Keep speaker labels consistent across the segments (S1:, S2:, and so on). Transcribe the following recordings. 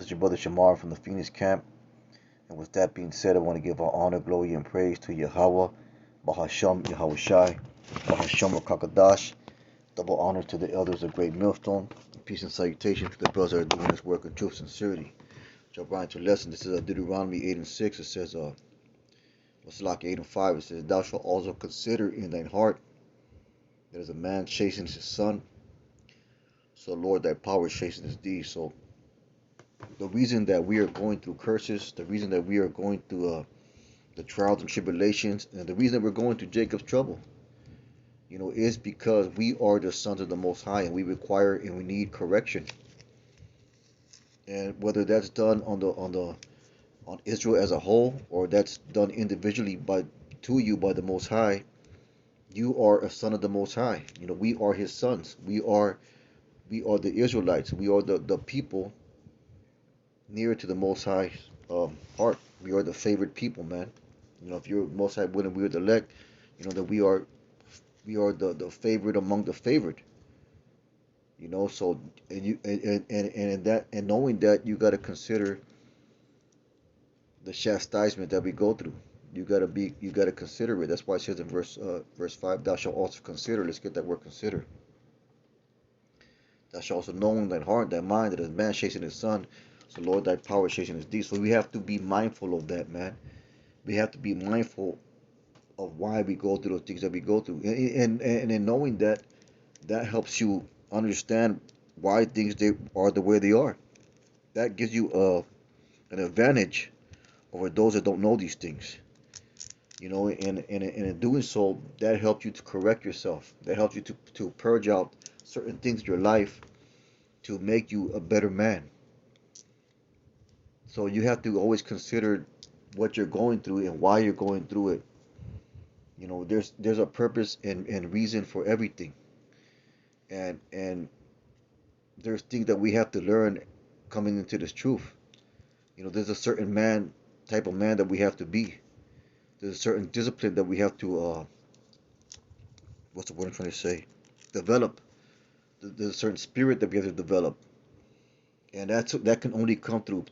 S1: This is your brother Shamar from the Phoenix camp. And with that being said, I want to give our honor, glory, and praise to Yahweh, Bahasham Yahweh Shai, Bahasham Kakadash. Double honor to the elders of Great Millstone. Peace and salutation to the brothers that are doing this work of truth and sincerity. Jump right into the lesson. This is Deuteronomy 8 and 6. It says, what's like 8 and 5? It says, Thou shalt also consider in thine heart that as a man chastens his son, so Lord, thy power chastens thee. So the reason that we are going through curses, the reason that we are going through the trials and tribulations, and the reason that we're going through Jacob's trouble, is because we are the sons of the Most High, and we require and we need correction. And whether that's done on Israel as a whole, or that's done individually to you by the Most High, you are a son of the Most High. We are His sons. We are the Israelites. We are the people near to the Most High heart. We are the favored people, man. If you're Most High willing, we are the elect. That we are the favorite among the favored. So and knowing that, you got to consider the chastisement that we go through. You got to consider it. That's why it says in verse 5, thou shalt also consider. Let's get that word consider. Thou shalt also know in thine heart, thy mind, that as man chasing his son, so Lord, thy power chasing his deeds. So we have to be mindful of that, man. We have to be mindful of why we go through the things that we go through, and in knowing that, that helps you understand why things they are the way they are. That gives you an advantage over those that don't know these things. And in doing so, that helps you to correct yourself. That helps you to purge out certain things in your life to make you a better man. So you have to always consider what you're going through and why you're going through it. There's a purpose and reason for everything. And there's things that we have to learn coming into this truth. There's a certain type of man that we have to be. There's a certain discipline that we have to what's the word I'm trying to say? Develop. There's a certain spirit that we have to develop, and that can only come through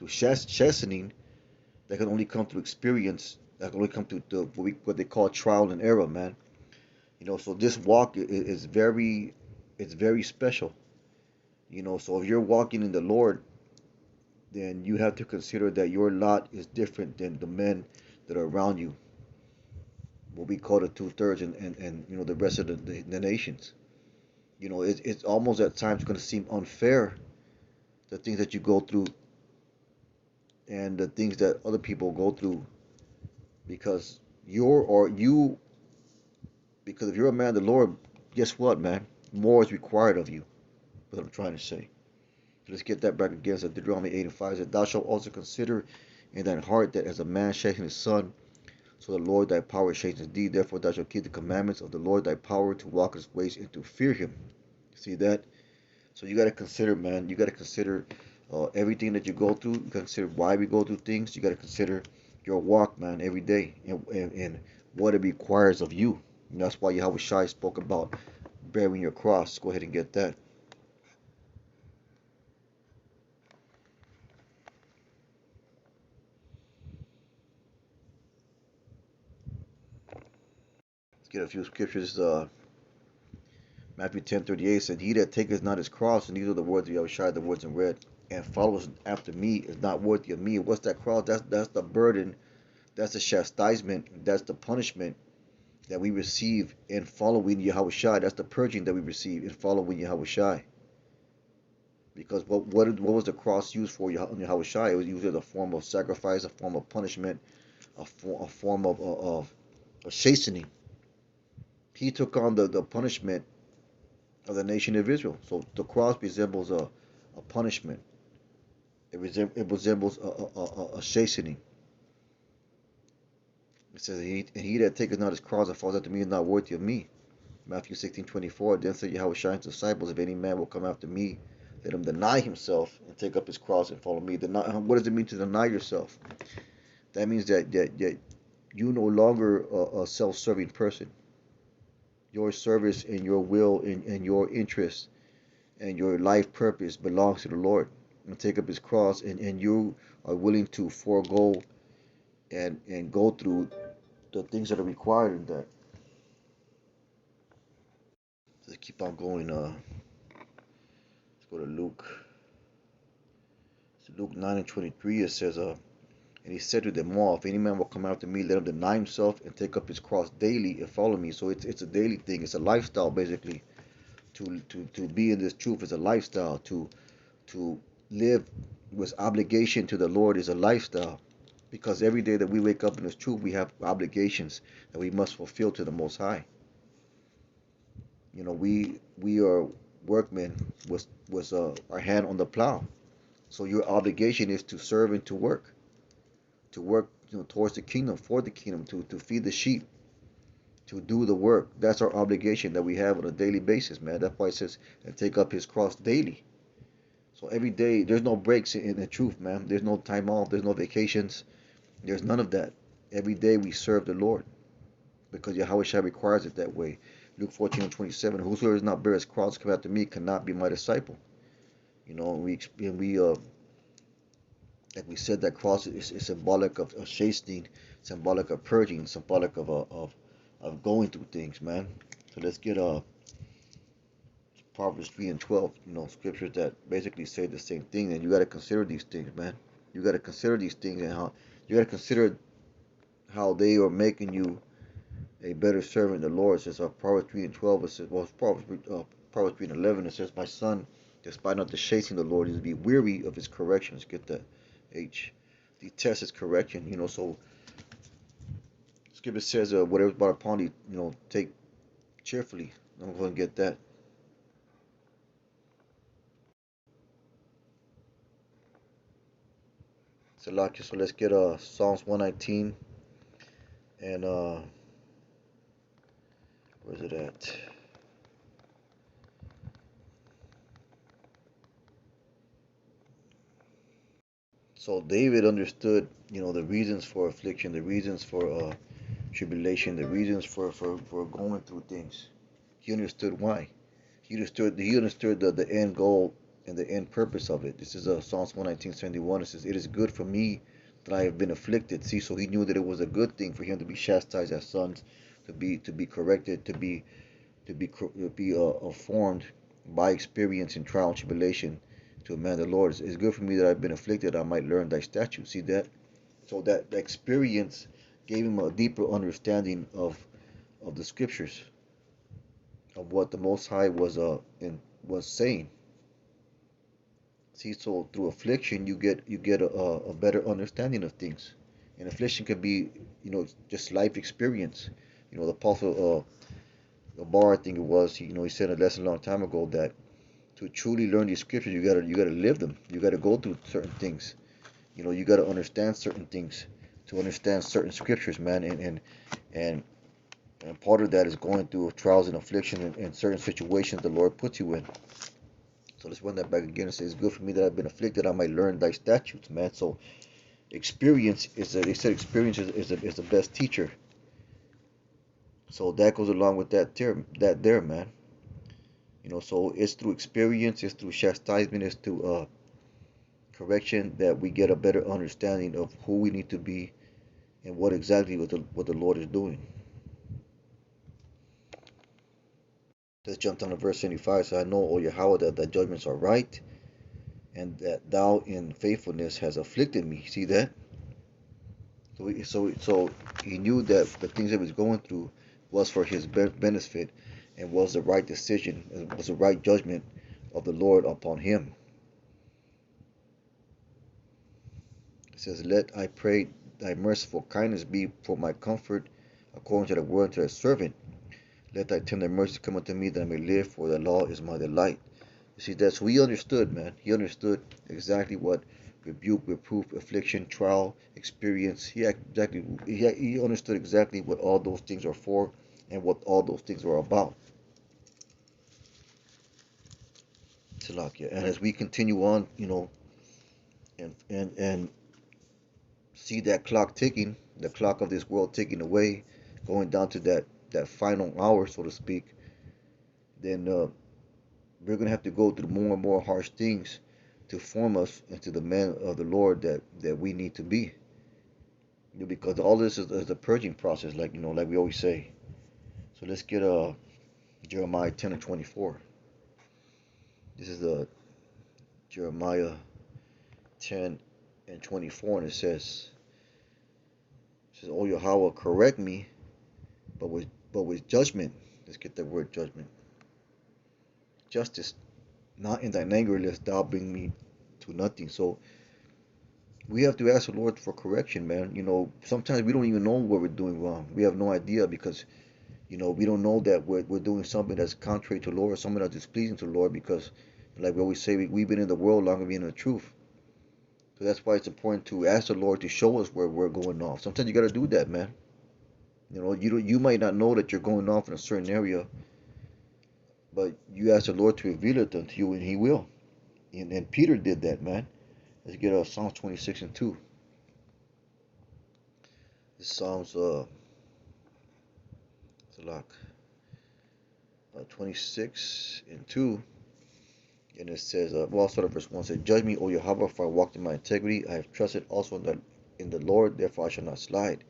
S1: chastening. That can only come through experience. That can only come through what they call trial and error, man. So this walk is very, it's very special. So if you're walking in the Lord, then you have to consider that your lot is different than the men that are around you, what we call the two-thirds, and the rest of the nations. It's almost at times going to seem unfair, the things that you go through and the things that other people go through, because because if you're a man of the Lord, guess what, man? More is required of you. What I'm trying to say. So let's get that back again. So Deuteronomy 8 and 5 says, Thou shalt also consider in thine heart that as a man shaking his son, so the Lord thy power shakes thee. Therefore thou shalt keep the commandments of the Lord thy power to walk his ways and to fear him. See that? So you got to consider, man. You got to consider everything that you go through. You got to consider why we go through things. You got to consider your walk, man, every day, and what it requires of you. And that's why Yahweh Shai spoke about bearing your cross. Go ahead and get that. Let's get a few scriptures. Matthew 10:38 said, He that taketh not his cross, and these are the words of Yahweh Shai, the words in red, and follows after me is not worthy of me. What's that cross? That's the burden. That's the chastisement. That's the punishment that we receive in following Yahweh Shai. That's the purging that we receive in following Yahweh Shai. Because what was the cross used for Yahweh Shai? It was used as a form of sacrifice, a form of punishment, a form of chastening. He took on the punishment of the nation of Israel. So the cross resembles a punishment. It resembles a chastening. It says, and he that taketh not his cross and falls after me is not worthy of me. Matthew 16:24. Then said Yahweh Shai's disciples, if any man will come after me, let him deny himself and take up his cross and follow me. What does it mean to deny yourself? That means that you no longer a self-serving person. Your service and your will and your interest and your life purpose belongs to the Lord. and take up his cross, and you are willing to forego and go through the things that are required in that. Let's keep on going. Let's go to Luke. So Luke 9:23. It says, and he said to them all, if any man will come after me, let him deny himself and take up his cross daily and follow me. So it's a daily thing. It's a lifestyle basically. To be in this truth is a lifestyle. To live with obligation to the Lord is a lifestyle. Because every day that we wake up in this truth, we have obligations that we must fulfill to the Most High. You know, we are workmen with our hand on the plow. So your obligation is to serve and to work, you know, towards the kingdom, for the kingdom, to feed the sheep, to do the work. That's our obligation that we have on a daily basis, man. That's why it says, and take up his cross daily. So every day, there's no breaks in the truth, man. There's no time off. There's no vacations. There's none of that. Every day we serve the Lord because Yahweh requires it that way. Luke 14:27. Whosoever does not bear his cross come after me cannot be my disciple. You know, we like we said, that cross is symbolic of chastening, symbolic of purging, symbolic of going through things, man. So let's get Proverbs 3:12. You know, scriptures that basically say the same thing, and you got to consider these things, man. You got to consider these things and how you got to consider how they are making you a better servant of the Lord. It says Proverbs 3:12. It says, well, Proverbs 3:11. It says, my son, despite not the chasing the Lord, is to be weary of his corrections. Get that H. Detest his correction. You know, so scripture says, whatever's brought upon you, you know, take cheerfully. I'm going to get that. So let's get Psalms 119 and where's it at? So David understood, you know, the reasons for affliction, the reasons for tribulation, the reasons for going through things. He understood why. He understood the end goal and the end purpose of it. This is Psalms 119:71. It says, "It is good for me that I have been afflicted." See, so he knew that it was a good thing for him to be chastised as sons, to be corrected, to be formed by experience in trial and tribulation to a man the Lord. It's good for me that I've been afflicted, I might learn thy statutes. See that? So that the experience gave him a deeper understanding of the scriptures, of what the Most High was saying. See, so through affliction you get a better understanding of things, and affliction could be, you know, just life experience. You know, the apostle Bar, I think it was, he said a lesson a long time ago that to truly learn these scriptures, you gotta live them. You gotta go through certain things. You know, you gotta understand certain things to understand certain scriptures, man. And and part of that is going through trials and affliction and certain situations the Lord puts you in. So let's run that back again and say, it's good for me that I've been afflicted, I might learn thy statutes, man. So experience they said experience is the best teacher. So that goes along with that there, man. You know, so it's through experience, it's through chastisement, it's through correction that we get a better understanding of who we need to be and what the Lord is doing. Let's jump down to verse 75. So I know, O Yahweh, that thy judgments are right, and that thou in faithfulness has afflicted me. See that? So he knew that the things that he was going through was for his benefit, and was the right decision, and was the right judgment of the Lord upon him. It says, let, I pray, thy merciful kindness be for my comfort, according to the word to thy servant. Let thy tender mercy come unto me, that I may live, for thy law is my delight. You see, that's what he understood, man. He understood exactly what rebuke, reproof, affliction, trial, experience. He understood exactly what all those things are for and what all those things are about. Salakia. And as we continue on, you know, and see that clock ticking, the clock of this world ticking away, going down to that final hour, so to speak, then we're gonna have to go through more and more harsh things to form us into the man of the Lord that we need to be. Because all this is a purging process, like we always say. So let's get Jeremiah 10 and 24. This is Jeremiah 10 and 24, and it says, "O Yahweh, correct me, but with judgment." Let's get that word judgment. Justice, not in thine anger, lest thou bring me to nothing. So we have to ask the Lord for correction, man. Sometimes we don't even know what we're doing wrong. We have no idea because, we don't know that we're doing something that's contrary to the Lord, something that's displeasing to the Lord because, like we always say, we've been in the world longer than being in the truth. So that's why it's important to ask the Lord to show us where we're going off. Sometimes you got to do that, man. You might not know that you're going off in a certain area, but you ask the Lord to reveal it unto you, and He will. And Peter did that, man. Let's get Psalms 26 and 2. This Psalms 26 and 2. And it says, I'll start at verse 1. It says, "Judge me, O Yahweh, for I walked in my integrity. I have trusted also in the Lord, therefore I shall not slide.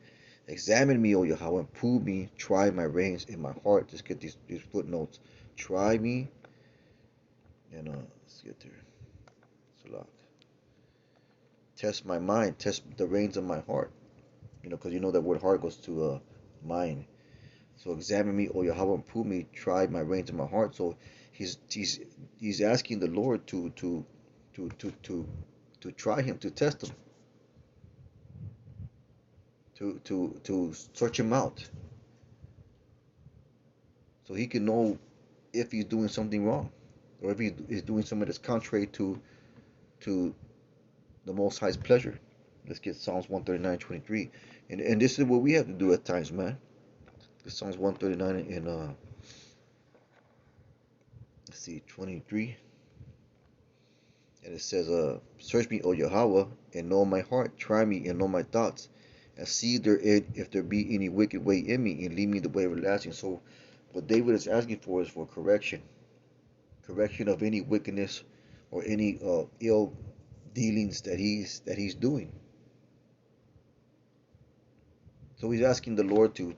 S1: Examine me, O Yahweh, and prove me. Try my reins in my heart." Just get these footnotes. Try me. And let's get there. Salah. Test my mind. Test the reins of my heart. Because that word heart goes to mind. So examine me, O Yahweh, and prove me. Try my reins in my heart. So he's asking the Lord to try him, to test him, to search him out, so he can know if he's doing something wrong, or if he is doing something that's contrary to the Most High's pleasure. Let's get Psalms 139:23, and this is what we have to do at times, man. It's Psalms 139 in let's see, 23. And it says, "Search me, O Yahweh, and know my heart. Try me and know my thoughts, and see if there be any wicked way in me, and lead me the way everlasting." So what David is asking for is for correction of any wickedness or any ill dealings that he's doing. So he's asking the Lord to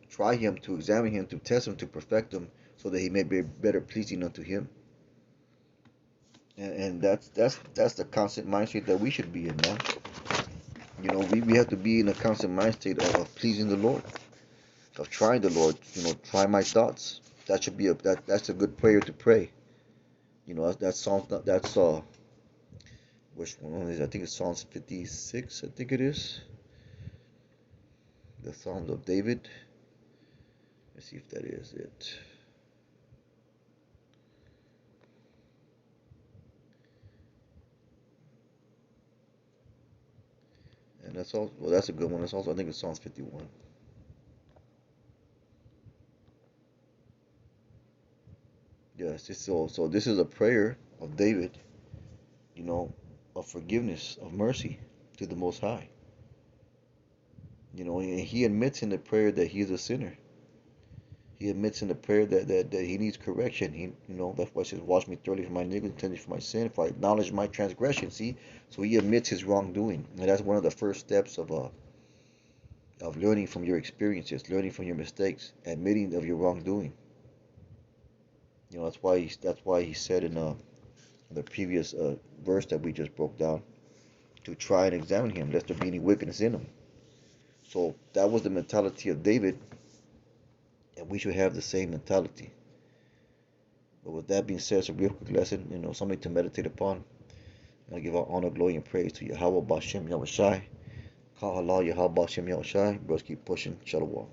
S1: try him, to examine him, to test him, to perfect him, so that he may be better pleasing unto him. And that's the constant mind state that we should be in, man. We have to be in a constant mind state of pleasing the Lord, of trying the Lord. Try my thoughts. That should be that's a good prayer to pray. That's Psalms. That's which one is? I think it's Psalms 56. I think it is the Psalms of David. Let's see if that is it. And that's all. Well, that's a good one. That's also, I think it's Psalms 51. Yes. So this is a prayer of David. Of forgiveness, of mercy to the Most High. And he admits in the prayer that he is a sinner. He admits in the prayer that he needs correction. That's why it says, "Wash me thoroughly from my iniquity, cleanse me from my sin, for I acknowledge my transgression." See, so he admits his wrongdoing, and that's one of the first steps of learning from your experiences, learning from your mistakes, admitting of your wrongdoing. That's why he said in the previous verse that we just broke down, to try and examine him, lest there be any wickedness in him. So that was the mentality of David, and we should have the same mentality. But with that being said, it's a real quick lesson, something to meditate upon. I give our honor, glory, and praise to Yahweh Bashem Yahushai. Kahala Yahweh Bashem Yahushai. Bros, keep pushing. Shalom.